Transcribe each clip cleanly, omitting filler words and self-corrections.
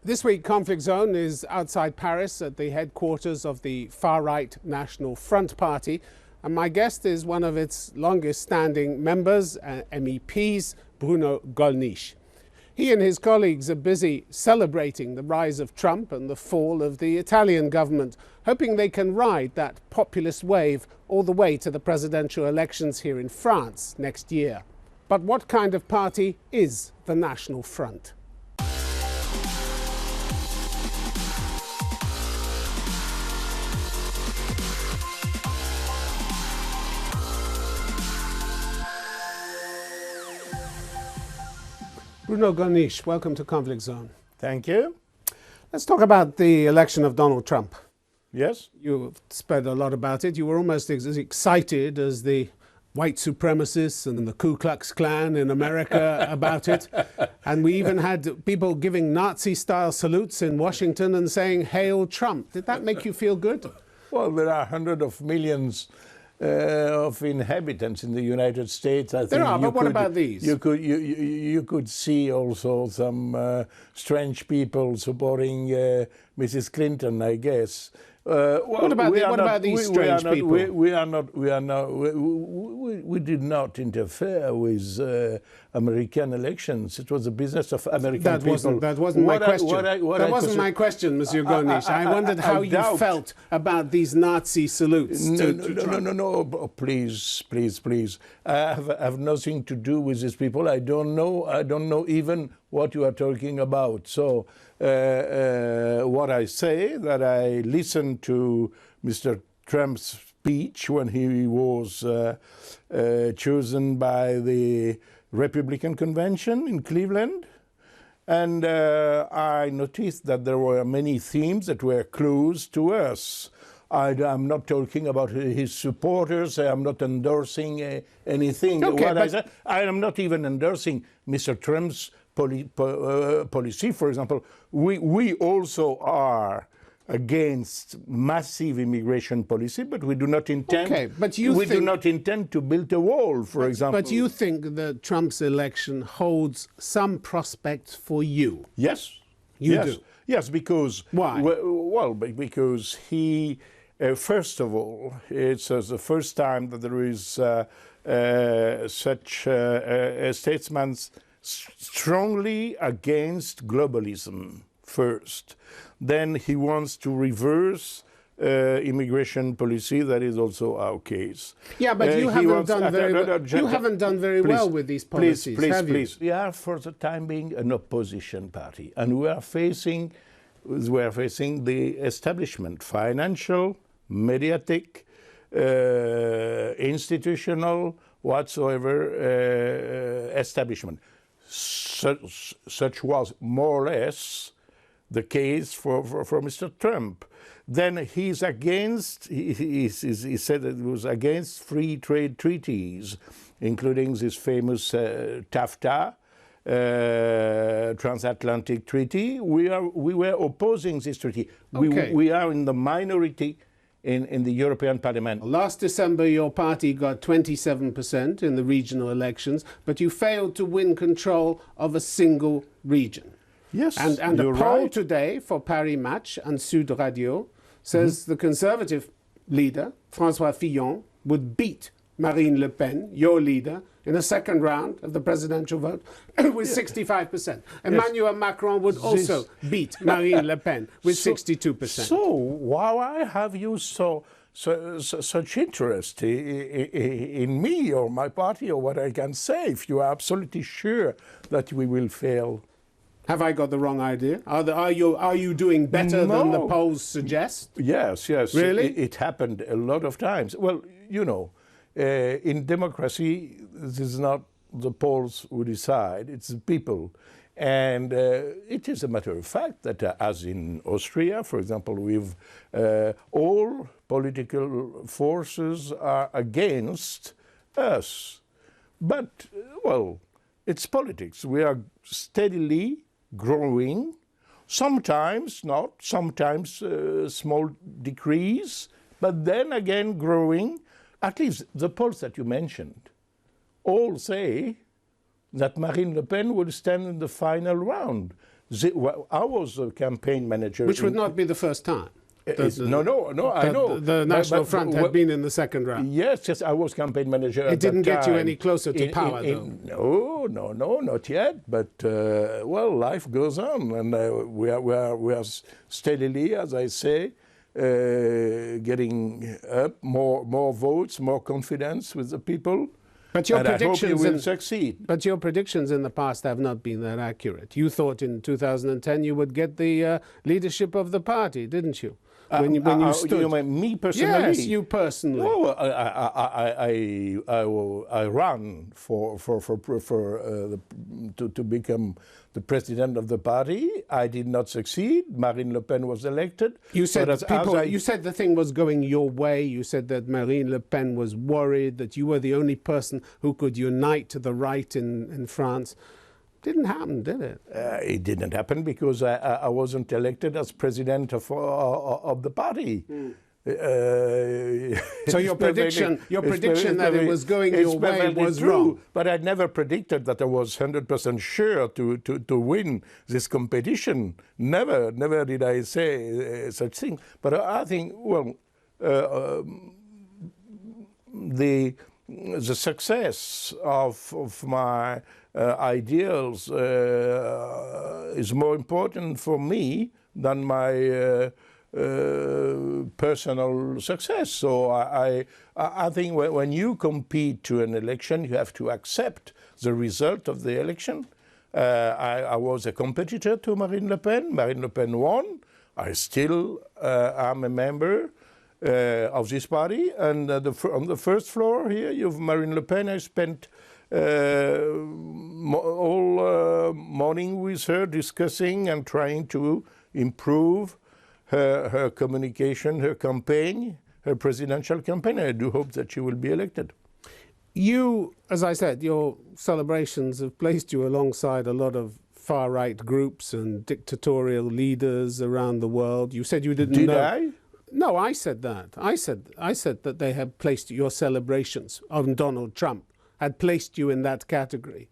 This week, Conflict Zone is outside Paris at the headquarters of the far-right National Front Party. And my guest is one of its longest-standing members, MEPs, Bruno Gollnisch. He and his colleagues are busy celebrating the rise of Trump and the fall of the Italian government, hoping they can ride that populist wave all the way to the presidential elections here in France next year. But what kind of party is the National Front? Bruno Gollnisch, welcome to Conflict Zone. Thank you. Let's talk about the election of Donald Trump. Yes. You spread a lot about it. You were almost as excited as the white supremacists and the Ku Klux Klan in America about it. And we even had people giving Nazi-style salutes in Washington and saying, "Hail Trump." Did that make you feel good? Well, there are hundreds of millions of inhabitants in the United States. I think there are, but what about these? You could see also some strange people supporting Mrs. Clinton, I guess. What about these strange people? We did not interfere with American elections. It was the business of American people. That wasn't my question. That wasn't my question, Monsieur Gollnisch. I wondered how you felt about these Nazi salutes. No, please. I have nothing to do with these people. I don't know even what you are talking about. So what I say, that I listened to Mr. Trump's speech when he was chosen by the Republican Convention in Cleveland. And I noticed that there were many themes that were close to us. I'm not talking about his supporters. I am not endorsing anything. Okay, I am not even endorsing Mr. Trump's policy. For example, we also are against massive immigration policy, but we do not intend. Okay, but do not intend to build a wall, for example. But you think that Trump's election holds some prospects for you? Yes, you do. Yes, because why? Well, because he. First of all, it's the first time that there is such a statesman strongly against globalism first. Then he wants to reverse immigration policy. That is also our case. Yeah, but you haven't done very well with these policies, have you? Please. We are, for the time being, an opposition party, and we are facing the establishment, financial, mediatic, institutional, whatsoever establishment. Such was more or less the case for Mr. Trump. Then he's against, he said that he was against free trade treaties, including this famous TAFTA, transatlantic treaty. We were opposing this treaty. Okay. We are in the minority in the European Parliament. Last December, your party got 27% in the regional elections, but you failed to win control of a single region. Yes, and the poll today for Paris Match and Sud Radio says the Conservative leader, François Fillon, would beat Marine Le Pen, your leader, in a second round of the presidential vote with 65%. Emmanuel Macron would also beat Marine Le Pen with 62%. So why have you such interest in me or my party or what I can say if you are absolutely sure that we will fail? Have I got the wrong idea? Are you doing better than the polls suggest? Yes. Really? It happened a lot of times. Well, you know, in democracy, this is not the polls who decide, it's the people. And it is a matter of fact that, as in Austria, for example, we've all political forces are against us. But, well, it's politics. We are steadily growing, sometimes not, sometimes small decrease, but then again growing. At least the polls that you mentioned all say that Marine Le Pen will stand in the final round. I was a campaign manager. Which would not be the first time. No, I know. The National Front had been in the second round. Yes, I was campaign manager. It didn't get you any closer to power, though. No, not yet. But well, life goes on, and we are steadily, as I say, getting up more votes, more confidence with the people. But your predictions I hope you will succeed. But your predictions in the past have not been that accurate. You thought in 2010 you would get the leadership of the party, didn't you? When you stood. You mean me personally? Yes, you personally. Oh, I ran to become the president of the party. I did not succeed. Marine Le Pen was elected. You said you said the thing was going your way. You said that Marine Le Pen was worried that you were the only person who could unite the right in France. Didn't happen, did it? It didn't happen because I wasn't elected as president of the party. So your prediction that it was going your way was wrong. But I never predicted that I was 100% sure to win this competition. Never did I say such thing. But I think, well, the success of my ideals is more important for me than my personal success. So I think when you compete to an election, you have to accept the result of the election. I was a competitor to Marine Le Pen. Marine Le Pen won. I still am a member of this party. And on the first floor here, you have Marine Le Pen. I spent all morning with her discussing and trying to improve her communication, her campaign, her presidential campaign. I do hope that she will be elected. You, as I said, your celebrations have placed you alongside a lot of far-right groups and dictatorial leaders around the world. You said you didn't know. Did I? No, I said that. I said that they have placed your celebrations of Donald Trump had placed you in that category.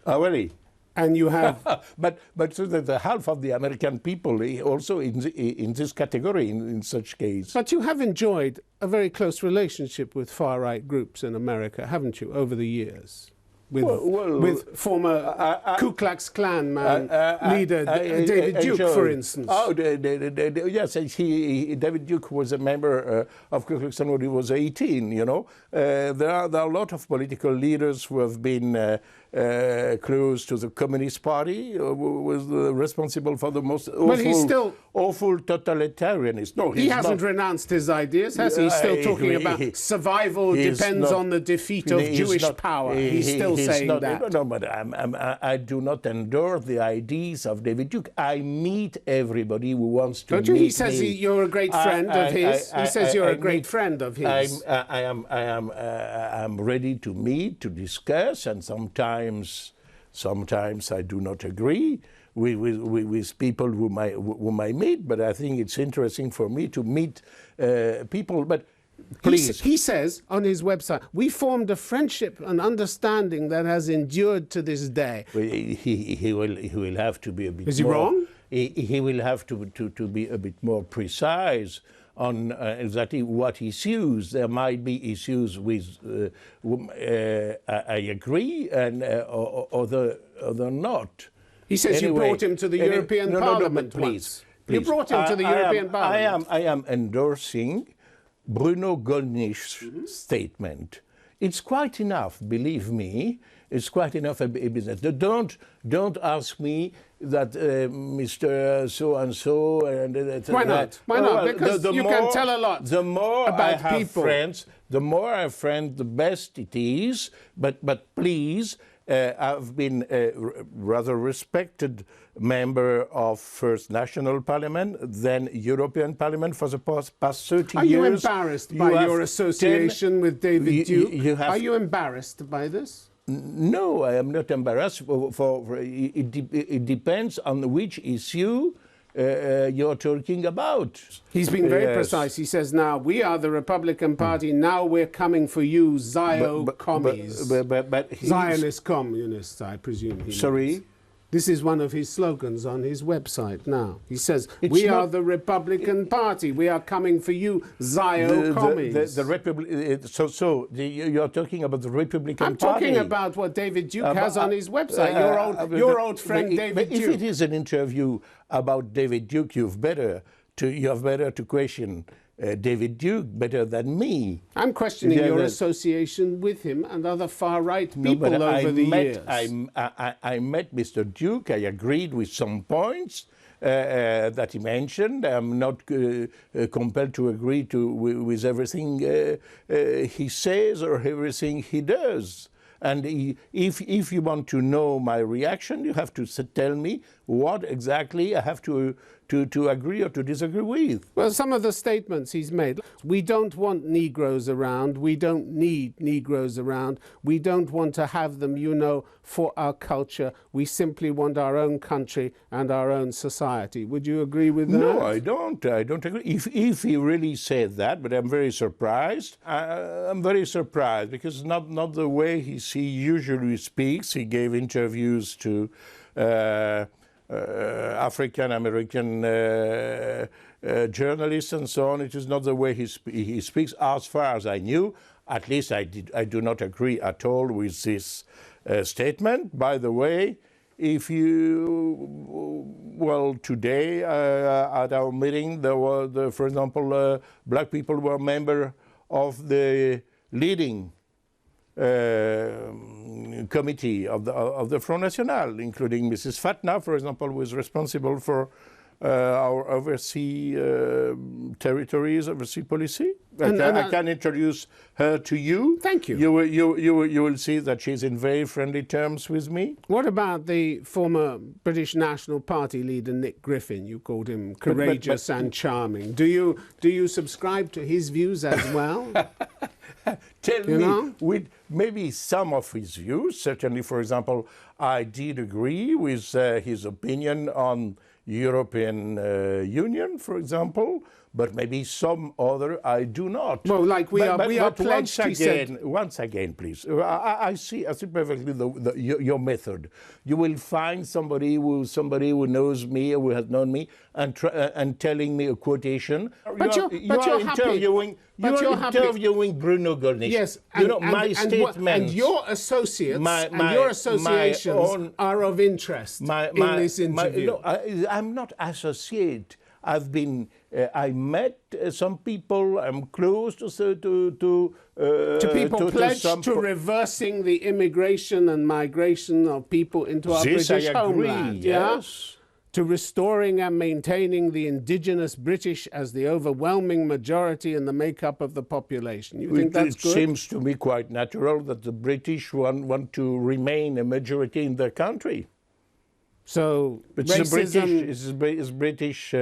Oh, really? And you have... but so that the half of the American people also in this category in such case. But you have enjoyed a very close relationship with far-right groups in America, haven't you, over the years? With former Ku Klux Klan leader David Duke, for instance. Oh, yes, David Duke was a member of Ku Klux Klan when he was 18, you know. There are a lot of political leaders who have been close to the Communist Party, was responsible for the most awful totalitarianism. No, he hasn't renounced his ideas, has he? He's still talking about survival depends on the defeat of Jewish power. He's still saying that. No, but I do not endorse the ideas of David Duke. I meet everybody who wants to meet me. He says you're a great friend of his. He says you're a great friend of his. I am ready to meet, to discuss, and sometimes I do not agree with people whom I meet, but I think it's interesting for me to meet people. But please. He says on his website, we formed a friendship and understanding that has endured to this day. He will have to be a bit more... Is he wrong? He will have to be a bit more precise on exactly what issues. There might be issues with I agree and other not. He says you brought him to the European Parliament please. You brought him to the European Parliament. I am endorsing Bruno Gollnisch's statement. It's quite enough, believe me. It's quite enough a business. Don't ask me that Mr. So-and-so... Why not? Why not? Because you can tell a lot the more about I have people. Friends, the more I have friends, the best it is. But please, I've been a rather respected member of first national parliament, then European Parliament for the past 30 years. Are you embarrassed by your association with David Duke? Are you embarrassed by this? No, I am not embarrassed. It depends on which issue you're talking about. He's been very precise. He says now, we are the Republican Party, now we're coming for you, Zionist communists, I presume. Sorry? This is one of his slogans on his website now. He says, It's we not- are the Republican Party. We are coming for you, Zio commies. You're talking about the Republican I'm Party. talking about what David Duke has on his website. Your old friend David If Duke. it is an interview about David Duke, you have better to question David Duke better than me. I'm questioning your association with him and other far-right people over the years. I met Mr. Duke. I agreed with some points that he mentioned. I'm not compelled to agree with everything he says or everything he does. And if you want to know my reaction, you have to tell me what exactly I have to agree or to disagree with. Well, some of the statements he's made. We don't want Negroes around. We don't need Negroes around. We don't want to have them, for our culture. We simply want our own country and our own society. Would you agree with that? No, I don't. I don't agree. If he really said that, but I'm very surprised. I'm very surprised because not the way he usually speaks. He gave interviews to African American journalists and so on. It is not the way he speaks. As far as I knew, at least I do not agree at all with this statement. By the way, if today at our meeting there were, for example, black people were members of the leading committee of the Front National, including Mrs. Fatna, for example, who is responsible for our overseas territories, overseas policy. I can introduce her to you. Thank you. You will see that she's in very friendly terms with me. What about the former British National Party leader Nick Griffin? You called him courageous and charming. Do you subscribe to his views as well? Tell me, with maybe some of his views, certainly, for example, I did agree with his opinion on European Union, for example, but maybe some other I do not. Well, like we are pledged, once again, please. I see perfectly your method. You will find somebody who knows me or who has known me and telling me a quotation. But you're interviewing Bruno Gollnisch. Yes, my statements and your associates and your associations are of interest in this interview. No, I'm not associate. I met some people. I'm close to people pledged to reversing the immigration and migration of people into our British homeland. Yes. To restoring and maintaining the indigenous British as the overwhelming majority in the makeup of the population. You think that's good? It seems to me quite natural that the British want to remain a majority in their country. So racism is British.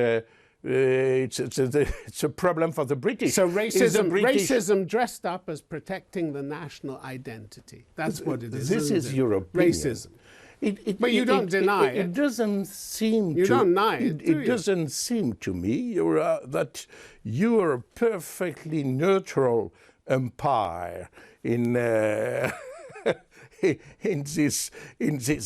It's a problem for the British. So racism dressed up as protecting the national identity. That's what it is. This is your opinion. Racism. But you don't deny it. It doesn't seem. You don't deny it. It doesn't seem to me that you are a perfectly neutral umpire in. In this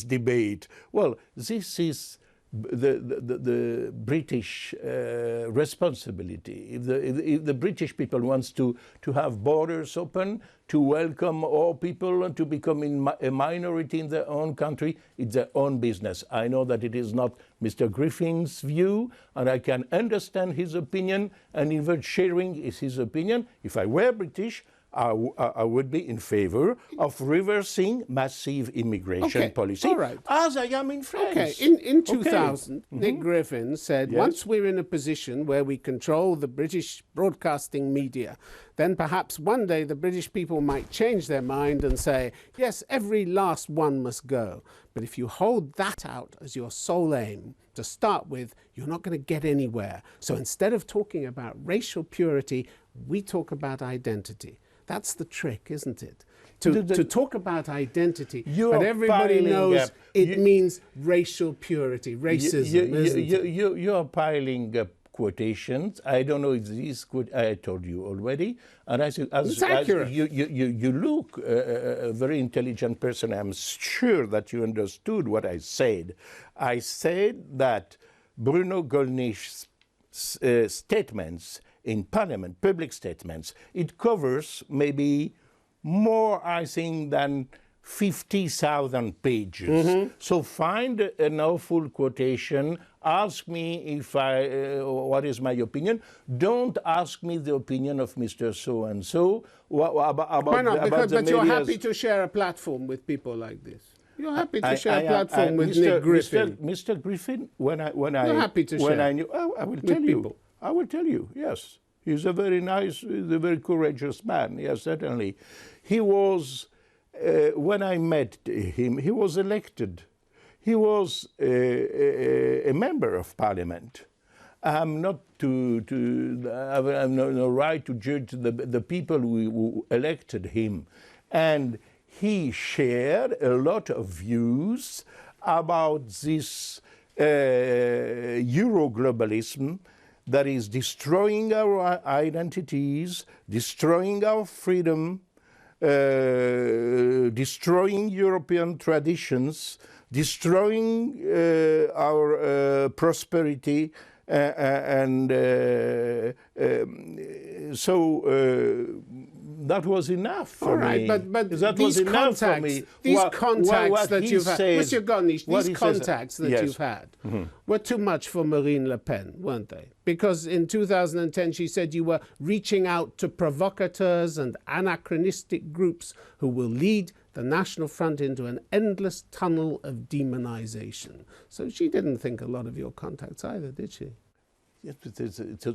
debate. Well, this is the British responsibility. If the British people wants to have borders open, to welcome all people and to become a minority in their own country, it's their own business. I know that it is not Mr. Griffin's view, and I can understand his opinion, and even sharing his opinion. If I were British, I would be in favor of reversing massive immigration policy, as I am in France. Okay. In 2000, Nick Griffin said, once we're in a position where we control the British broadcasting media, then perhaps one day the British people might change their mind and say, yes, every last one must go. But if you hold that out as your sole aim to start with, you're not going to get anywhere. So instead of talking about racial purity, we talk about identity. That's the trick, isn't it? To talk about identity, but everybody knows it means racial purity, racism, isn't it? You're piling up quotations. I don't know if this I told you already. And as accurate. You look a very intelligent person, I'm sure that you understood what I said. I said that Bruno Gollnisch's statements in Parliament, public statements, it covers maybe more, I think, than 50,000 pages. So find an awful quotation, ask me if what is my opinion. Don't ask me the opinion of Mr. So-and-so about Why not? But you're media's. happy to share a platform with people like this. You're happy to share a platform with Mr. Nick Griffin. Mr. Griffin, You're happy to share I knew, I will tell you. people. I will tell you, yes. He's a very nice, he's a very courageous man, yes, certainly. He was, when I met him, he was elected. He was a member of parliament. I'm not I have no right to judge the people who elected him. And he shared a lot of views about this Euro-Globalism that is destroying our identities, destroying our freedom, destroying European traditions, destroying our prosperity, so that was enough for me. But that these was enough contacts, for me. these contacts that you've had, said, Mr. Gollnisch, these contacts that yes. you've had were too much for Marine Le Pen, weren't they? Because in 2010 she said you were reaching out to provocateurs and anachronistic groups who will lead the National Front into an endless tunnel of demonization. So she didn't think a lot of your contacts either, did she? Yes, but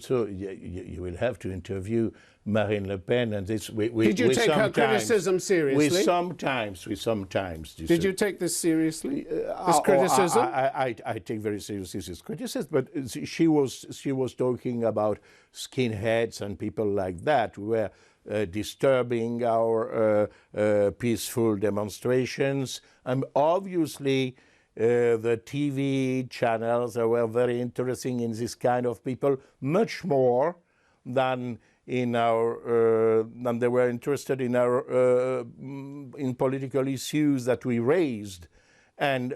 so you will have to interview Marine Le Pen, and this. Did you take her criticism seriously? We sometimes. Did you take this seriously? This criticism? I take very seriously this criticism, but she was talking about skinheads and people like that who were disturbing our peaceful demonstrations, and obviously. The TV channels were very interesting in this kind of people, much more than in our than they were interested in our in political issues that we raised, and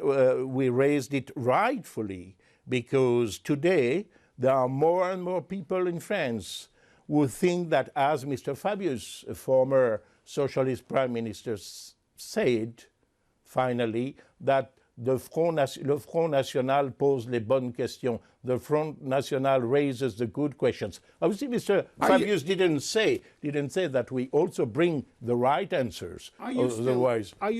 we raised it rightfully because today there are more and more people in France who think that, as Mr. Fabius, a former socialist prime minister, said, finally, that le Front National pose les bonnes questions. The Front National raises the good questions. Obviously, Mr. Fabius didn't say that we also bring the right answers. Are you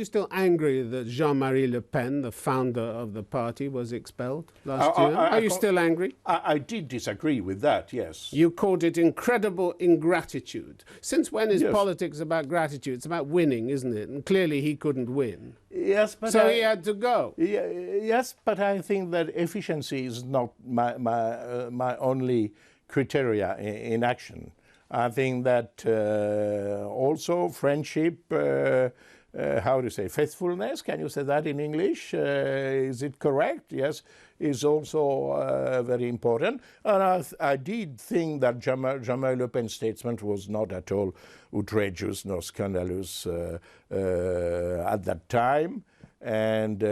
still angry that Jean-Marie Le Pen, the founder of the party, was expelled last year? Are you still angry? I did disagree with that, yes. You called it incredible ingratitude. Since when is politics about gratitude? It's about winning, isn't it? And clearly he couldn't win. Yes, but so he had to go. Yes, but I think that efficiency is not my only criteria in action. I think that also friendship, how to say, faithfulness, can you say that in English? Is it correct? Yes, is also very important. And I did think that Jean-Marie Le Pen's statement was not at all outrageous nor scandalous at that time. And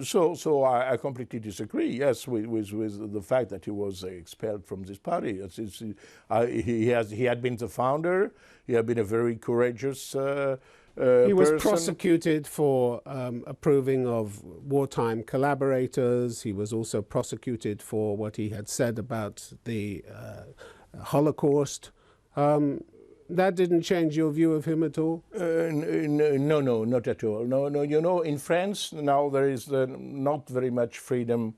so I completely disagree, yes, with the fact that he was expelled from this party. He had been the founder. He had been a very courageous He was person. prosecuted for approving of wartime collaborators. He was also prosecuted for what he had said about the Holocaust. That didn't change your view of him at all? No, not at all. No, you know, in France now there is not very much freedom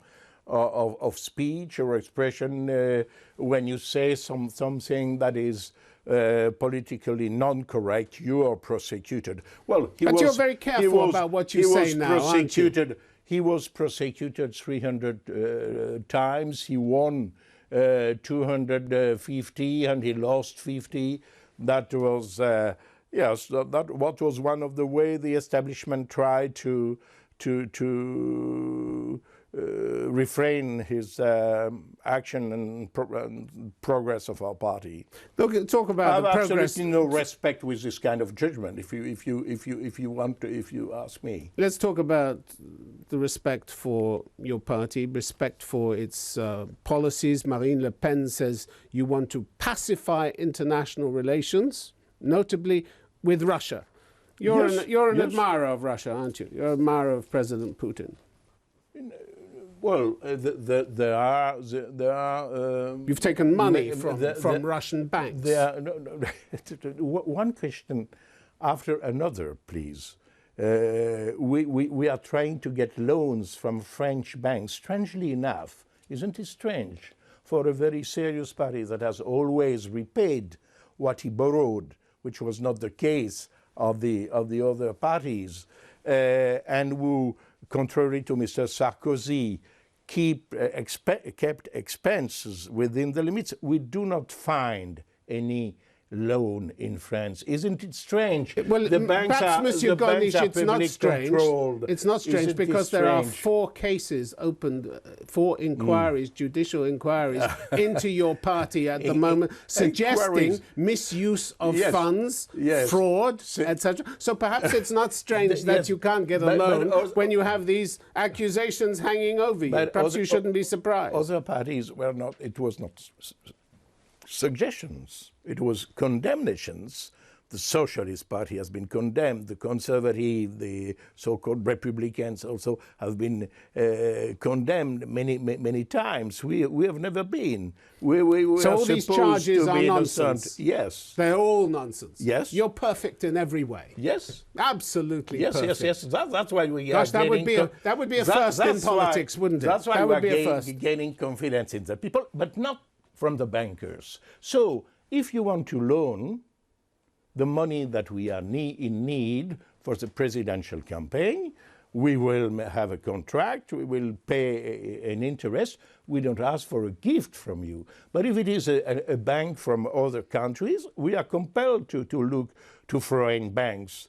of speech or expression. When you say something that is politically non-correct, you are prosecuted. Well, but you're very careful about what you say now, aren't you? He was prosecuted 300 times. He won 250 and he lost 50. That was, yes, what was one of the way the establishment tried to refrain his action and progress of our party. Look, talk about the I have progress. absolutely no respect with this kind of judgment. If you ask me, let's talk about the respect for your party, respect for its policies. Marine Le Pen says you want to pacify international relations, notably with Russia. You're an admirer of Russia, aren't you? You're an admirer of President Putin. Well, there are. You've taken money from Russian banks. One question after another, please. We are trying to get loans from French banks. Strangely enough, isn't it strange for a very serious party that has always repaid what he borrowed, which was not the case of the other parties, and who, contrary to Mr. Sarkozy, kept expenses within the limits. We do not find any loan in France. Isn't it strange? Well, perhaps, Monsieur Gollnisch, it's not strange. It's not strange because there are 4 cases opened, 4 inquiries, judicial inquiries, into your party at the moment, suggesting misuse of funds, fraud, etc. So perhaps it's not strange that you can't get a loan when you have these accusations hanging over you. Perhaps you shouldn't be surprised. Other parties were not. It was not suggestions. It was condemnations. The Socialist Party has been condemned. The Conservative, the so-called Republicans also have been condemned many times. We have never been. We so all these charges are innocent. Nonsense? Yes. They're all nonsense? Yes. You're perfect in every way? Yes. Absolutely perfect. Yes. That's why we Gosh, that would be a first in politics, wouldn't it? That's why we're gaining confidence in the people, but not from the bankers. So if you want to loan the money that we are in need for the presidential campaign, we will have a contract, we will pay an interest. We don't ask for a gift from you. But if it is a bank from other countries, we are compelled to look to foreign banks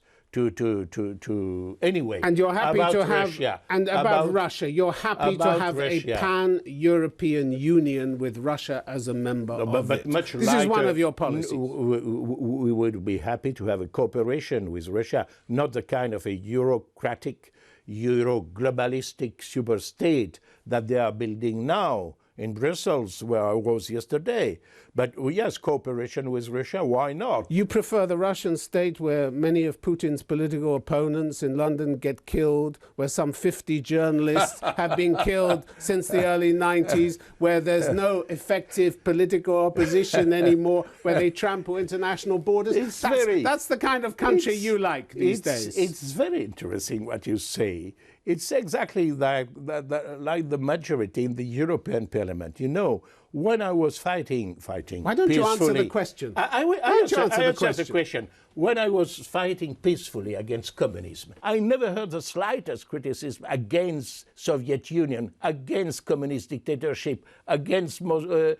anyway. And you're happy to have Russia, about Russia. You're happy to have Russia. A pan-European Union with Russia as a member of it. Much this is one of your policies. We would be happy to have a cooperation with Russia, not the kind of a Eurocratic, Euro-Globalistic superstate that they are building now in Brussels, where I was yesterday. But yes, cooperation with Russia, why not? You prefer the Russian state where many of Putin's political opponents in London get killed, where some 50 journalists have been killed since the early 90s, where there's no effective political opposition anymore, where they trample international borders? That's the kind of country you like these days. It's very interesting what you say. It's exactly like the majority in the European Parliament. You know, when I was fighting Why don't you answer the question? I answer the question. When I was fighting peacefully against communism, I never heard the slightest criticism against Soviet Union, against communist dictatorship, against the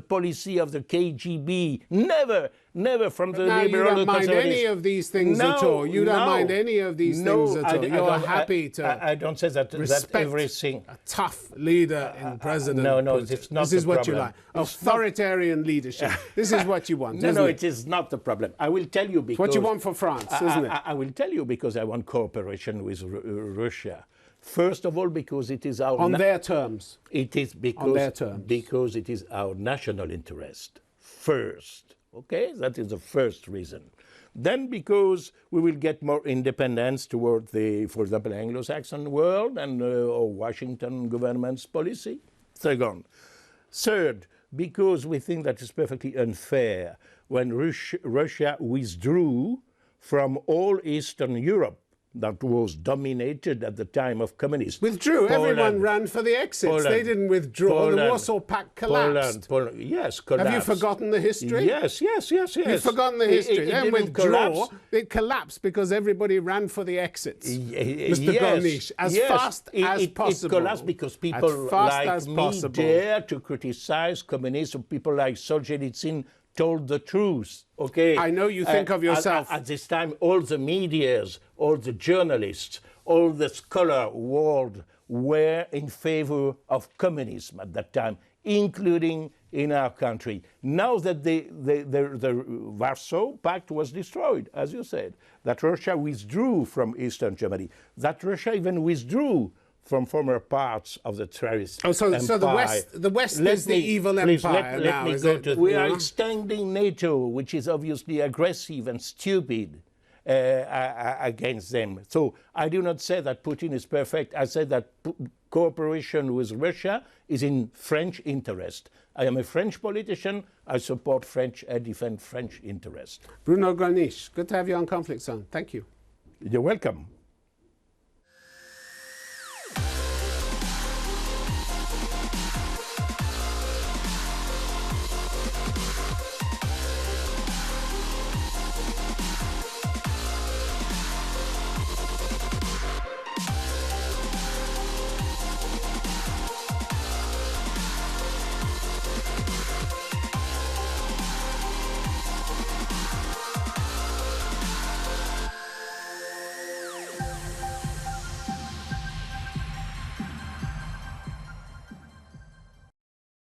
policy of the KGB. Never from the liberal. You don't mind any of these things at all. You don't mind any of these things at all. You're happy to. I don't say that everything. A tough leader in President. No, Putin. it's not. This is what you like. Authoritarian leadership. This is what you want. No, it is not the problem. I will tell you because. What you want for France, isn't it? I will tell you because I want cooperation with Russia. First of all, because it is our on their terms. It is because on their terms. Because it is our national interest first. Okay, that is the first reason. Then because we will get more independence toward the, for example, Anglo-Saxon world and or Washington government's policy. Second. Third, because we think that it's perfectly unfair when Russia withdrew from all Eastern Europe that was dominated at the time of communism. Withdrew? Poland, everyone ran for the exits. Poland, they didn't withdraw. Poland, the Warsaw Pact collapsed. Poland, yes, collapsed. Have you forgotten the history? Yes. You've forgotten the history. It withdraw. collapse. It collapsed because everybody ran for the exits. Mr. Yes, Gollnisch, as fast as possible. It collapsed because people like me dare to criticize communism. People like Solzhenitsyn told the truth. Okay. I know you think of yourself. At this time, all the medias, all the journalists, all the scholar world were in favor of communism at that time, including in our country. Now that the Warsaw Pact was destroyed, as you said, that Russia withdrew from Eastern Germany, that Russia even withdrew from former parts of the Tsarist empire. So the West is the evil empire now, is it? We are extending NATO, which is obviously aggressive and stupid against them. So I do not say that Putin is perfect. I say that cooperation with Russia is in French interest. I am a French politician. I support French and defend French interests. Bruno Gollnisch, good to have you on Conflict Zone. Thank you. You're welcome.